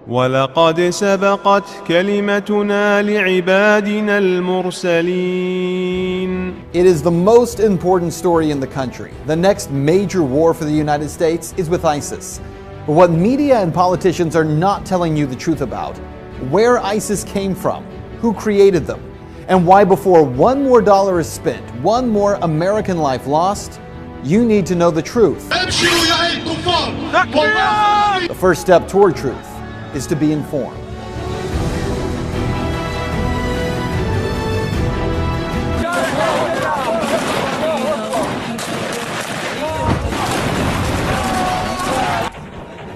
ولقد سبقت كلمتنا لعبادنا المرسلين. It is the most important story in the country. The next major war for the United States is with ISIS. But what media and politicians are not telling you the truth about, where ISIS came from, who created them, and why before one more dollar is spent, one more American life lost, you need to know the truth. The first step toward truth is to be informed.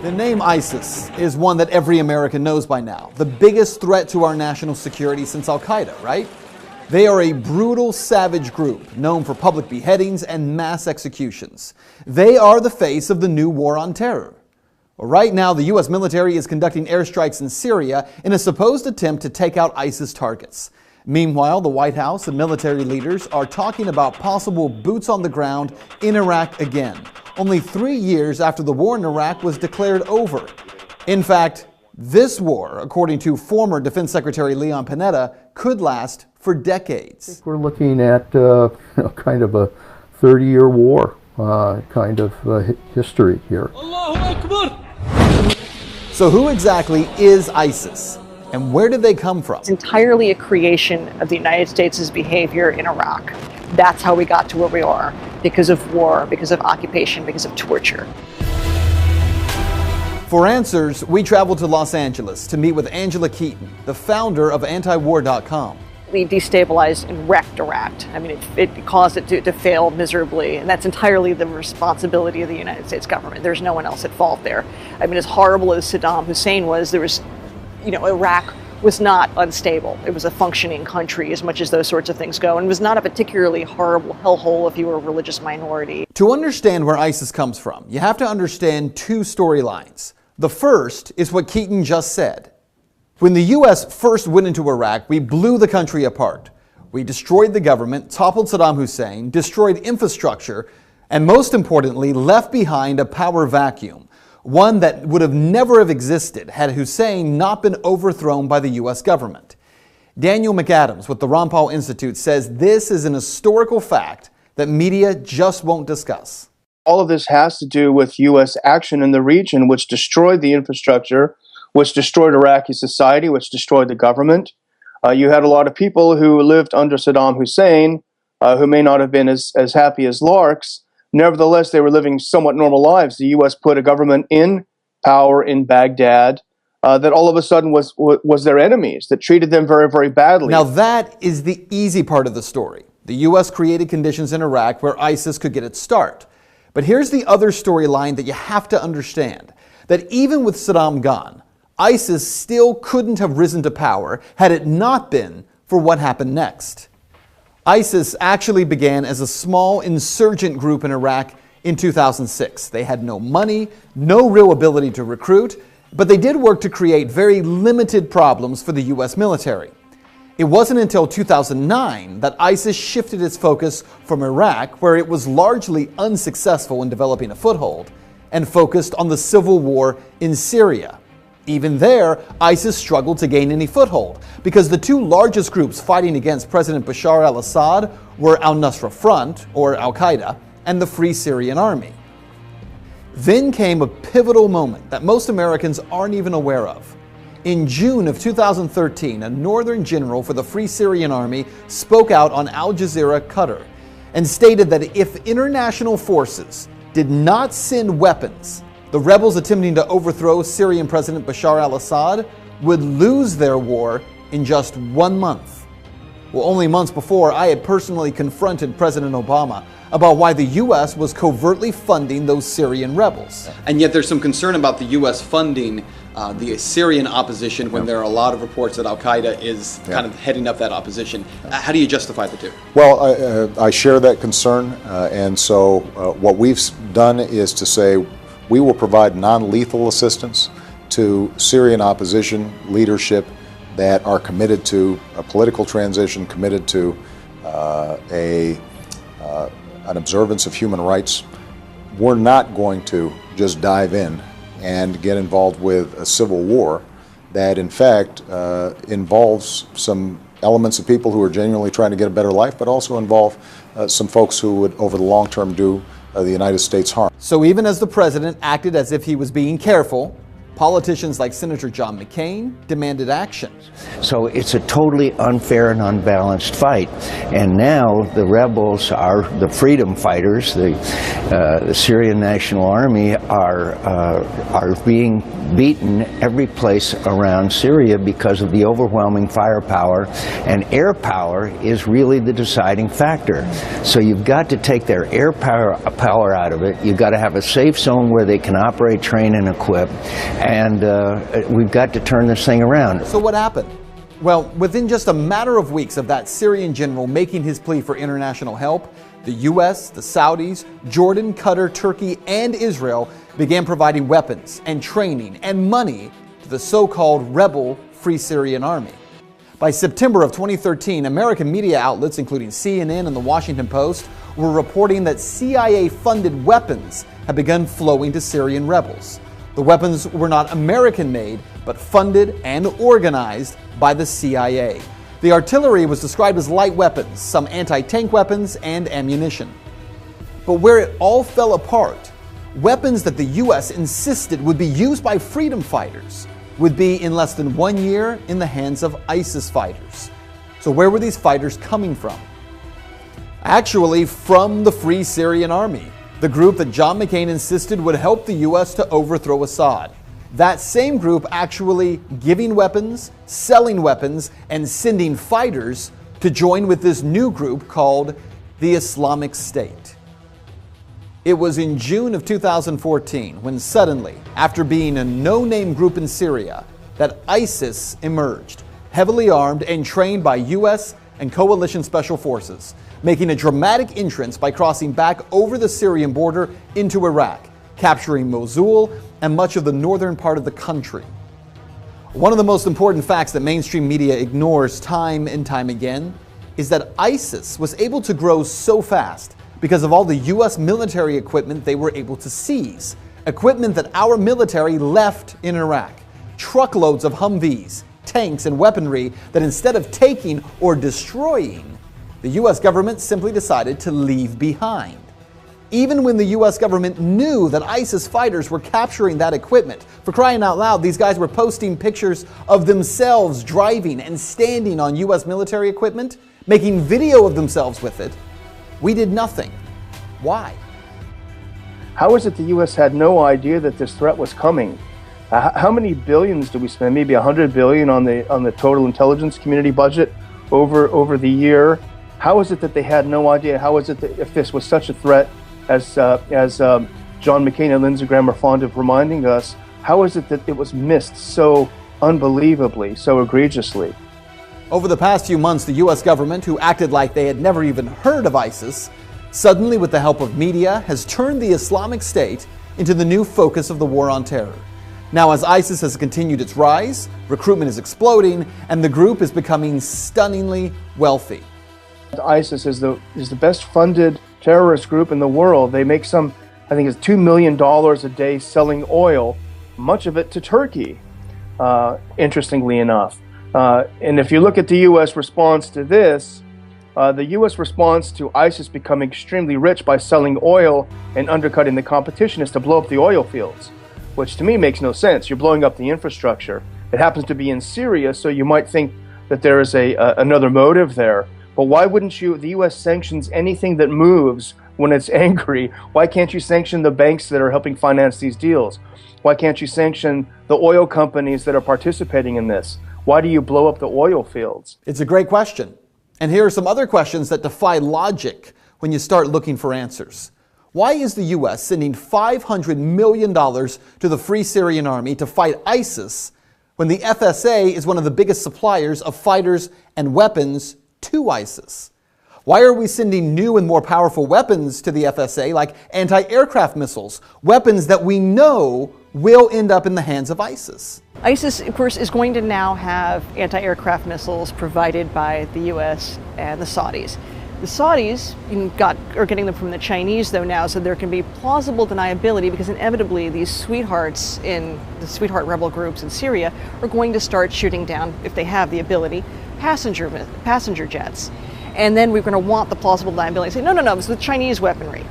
The name ISIS is one that every American knows by now. The biggest threat to our national security since Al-Qaeda, right? They are a brutal, savage group known for public beheadings and mass executions. They are the face of the new war on terror. Right now, the U.S. military is conducting airstrikes in Syria in a supposed attempt to take out ISIS targets. Meanwhile, the White House and military leaders are talking about possible boots on the ground in Iraq again, only 3 years after the war in Iraq was declared over. In fact, this war, according to former Defense Secretary Leon Panetta, could last for decades. I think we're looking at kind of a 30-year war history here. Allahu Akbar! So who exactly is ISIS, and where did they come from? It's entirely a creation of the United States' behavior in Iraq. That's how we got to where we are, because of war, because of occupation, because of torture. For answers, we traveled to Los Angeles to meet with Angela Keaton, the founder of antiwar.com. We destabilized and wrecked Iraq. I mean, it caused it to fail miserably, and that's entirely the responsibility of the United States government. There's no one else at fault there. I mean, as horrible as Saddam Hussein was, Iraq was not unstable. It was a functioning country as much as those sorts of things go, and it was not a particularly horrible hellhole if you were a religious minority. To understand where ISIS comes from, you have to understand two storylines. The first is what Keaton just said. When the U.S. first went into Iraq, we blew the country apart. We destroyed the government, toppled Saddam Hussein, destroyed infrastructure, and most importantly, left behind a power vacuum, one that would have never have existed had Hussein not been overthrown by the U.S. government. Daniel McAdams with the Ron Paul Institute says this is an historical fact that media just won't discuss. All of this has to do with U.S. action in the region, which destroyed the infrastructure, which destroyed Iraqi society, which destroyed the government. You had a lot of people who lived under Saddam Hussein, who may not have been as happy as larks. Nevertheless, they were living somewhat normal lives. The U.S. put a government in power in Baghdad that all of a sudden was their enemies, that treated them very, very badly. Now that is the easy part of the story. The U.S. created conditions in Iraq where ISIS could get its start. But here's the other storyline that you have to understand, that even with Saddam gone, ISIS still couldn't have risen to power had it not been for what happened next. ISIS actually began as a small insurgent group in Iraq in 2006. They had no money, no real ability to recruit, but they did work to create very limited problems for the U.S. military. It wasn't until 2009 that ISIS shifted its focus from Iraq, where it was largely unsuccessful in developing a foothold, and focused on the civil war in Syria. Even there, ISIS struggled to gain any foothold because the two largest groups fighting against President Bashar al-Assad were Al-Nusra Front, or Al-Qaeda, and the Free Syrian Army. Then came a pivotal moment that most Americans aren't even aware of. In June of 2013, a northern general for the Free Syrian Army spoke out on Al Jazeera Qatar and stated that if international forces did not send weapons, the rebels attempting to overthrow Syrian President Bashar al-Assad would lose their war in just 1 month. Well, only months before, I had personally confronted President Obama about why the U.S. was covertly funding those Syrian rebels. And yet there's some concern about the U.S. funding the Syrian opposition when there are a lot of reports that Al-Qaeda is kind of heading up that opposition. How do you justify the two? Well, I share that concern, and so what we've done is to say we will provide non-lethal assistance to Syrian opposition leadership that are committed to a political transition, committed to an observance of human rights. We're not going to just dive in and get involved with a civil war that in fact involves some elements of people who are genuinely trying to get a better life, but also involve some folks who would over the long term do the United States harm. So even as the president acted as if he was being careful, politicians like Senator John McCain demanded action. So it's a totally unfair and unbalanced fight. And now the rebels are the freedom fighters, the Syrian National Army are being beaten every place around Syria because of the overwhelming firepower, and air power is really the deciding factor. So you've got to take their air power out of it. You've got to have a safe zone where they can operate, train, and equip. And we've got to turn this thing around. So what happened? Well, within just a matter of weeks of that Syrian general making his plea for international help, the U.S., the Saudis, Jordan, Qatar, Turkey, and Israel began providing weapons and training and money to the so-called rebel Free Syrian Army. By September of 2013, American media outlets, including CNN and the Washington Post, were reporting that CIA-funded weapons had begun flowing to Syrian rebels. The weapons were not American-made, but funded and organized by the CIA. The artillery was described as light weapons, some anti-tank weapons, and ammunition. But where it all fell apart, weapons that the U.S. insisted would be used by freedom fighters would be in less than 1 year in the hands of ISIS fighters. So where were these fighters coming from? Actually, from the Free Syrian Army, the group that John McCain insisted would help the U.S. to overthrow Assad. That same group actually giving weapons, selling weapons, and sending fighters to join with this new group called the Islamic State. It was in June of 2014 when suddenly, after being a no-name group in Syria, that ISIS emerged, heavily armed and trained by U.S. and coalition special forces, making a dramatic entrance by crossing back over the Syrian border into Iraq, capturing Mosul and much of the northern part of the country. One of the most important facts that mainstream media ignores time and time again is that ISIS was able to grow so fast because of all the U.S. military equipment they were able to seize, equipment that our military left in Iraq, truckloads of Humvees, tanks, and weaponry that instead of taking or destroying, the U.S. government simply decided to leave behind. Even when the U.S. government knew that ISIS fighters were capturing that equipment, for crying out loud, these guys were posting pictures of themselves driving and standing on U.S. military equipment, making video of themselves with it, we did nothing. Why? How is it the U.S. had no idea that this threat was coming? How many billions do we spend? Maybe $100 billion on the total intelligence community budget over the year. How is it that they had no idea? How is it that if this was such a threat, as John McCain and Lindsey Graham are fond of reminding us, how is it that it was missed so unbelievably, so egregiously? Over the past few months, the U.S. government, who acted like they had never even heard of ISIS, suddenly, with the help of media, has turned the Islamic State into the new focus of the war on terror. Now, as ISIS has continued its rise, recruitment is exploding, and the group is becoming stunningly wealthy. ISIS is the best funded terrorist group in the world. They make I think it's $2 million a day selling oil, much of it to Turkey, interestingly enough. And if you look at the U.S. response to this, the U.S. response to ISIS becoming extremely rich by selling oil and undercutting the competition is to blow up the oil fields, which to me makes no sense. You're blowing up the infrastructure. It happens to be in Syria, so you might think that there is another motive there. But why wouldn't the U.S. sanctions anything that moves when it's angry? Why can't you sanction the banks that are helping finance these deals? Why can't you sanction the oil companies that are participating in this? Why do you blow up the oil fields? It's a great question. And here are some other questions that defy logic when you start looking for answers. Why is the U.S. sending $500 million to the Free Syrian Army to fight ISIS when the FSA is one of the biggest suppliers of fighters and weapons to ISIS? Why are we sending new and more powerful weapons to the FSA, like anti-aircraft missiles, weapons that we know will end up in the hands of ISIS? ISIS, of course, is going to now have anti-aircraft missiles provided by the U.S. and the Saudis. The Saudis are getting them from the Chinese, though, now, so there can be plausible deniability because inevitably these sweethearts in the sweetheart rebel groups in Syria are going to start shooting down, if they have the ability, passenger jets. And then we're going to want the plausible deniability and say, no, it's the Chinese weaponry,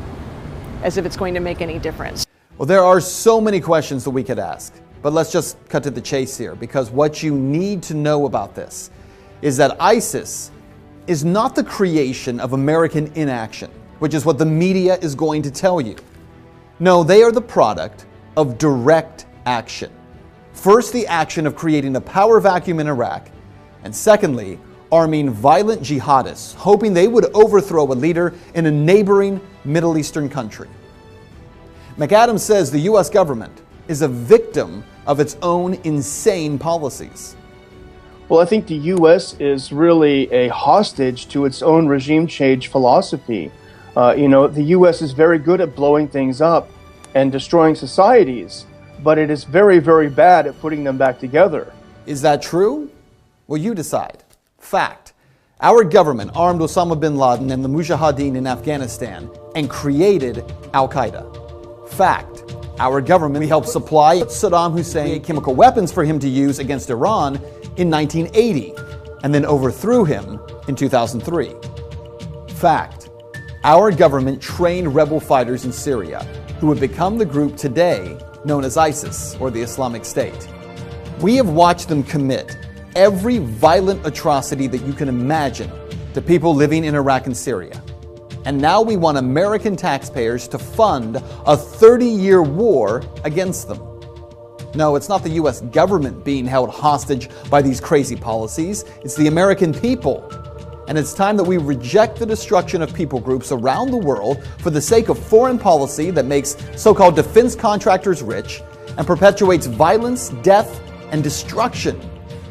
as if it's going to make any difference. Well, there are so many questions that we could ask, but let's just cut to the chase here, because what you need to know about this is that ISIS is not the creation of American inaction, which is what the media is going to tell you. No, they are the product of direct action. First, the action of creating a power vacuum in Iraq, and secondly, arming violent jihadists, hoping they would overthrow a leader in a neighboring Middle Eastern country. McAdams says the U.S. government is a victim of its own insane policies. Well, I think the U.S. is really a hostage to its own regime change philosophy. The U.S. is very good at blowing things up and destroying societies, but it is very, very bad at putting them back together. Is that true? Well, you decide. Fact. Our government armed Osama bin Laden and the Mujahideen in Afghanistan and created Al-Qaeda. Fact. Our government helped supply Saddam Hussein chemical weapons for him to use against Iran in 1980 and then overthrew him in 2003. Fact. Our government trained rebel fighters in Syria who would become the group today known as ISIS or the Islamic State. We have watched them commit every violent atrocity that you can imagine to people living in Iraq and Syria. And now we want American taxpayers to fund a 30-year war against them. No, it's not the U.S. government being held hostage by these crazy policies. It's the American people. And it's time that we reject the destruction of people groups around the world for the sake of foreign policy that makes so-called defense contractors rich and perpetuates violence, death, and destruction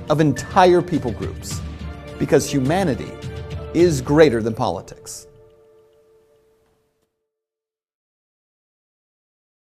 of entire people groups. Because humanity is greater than politics.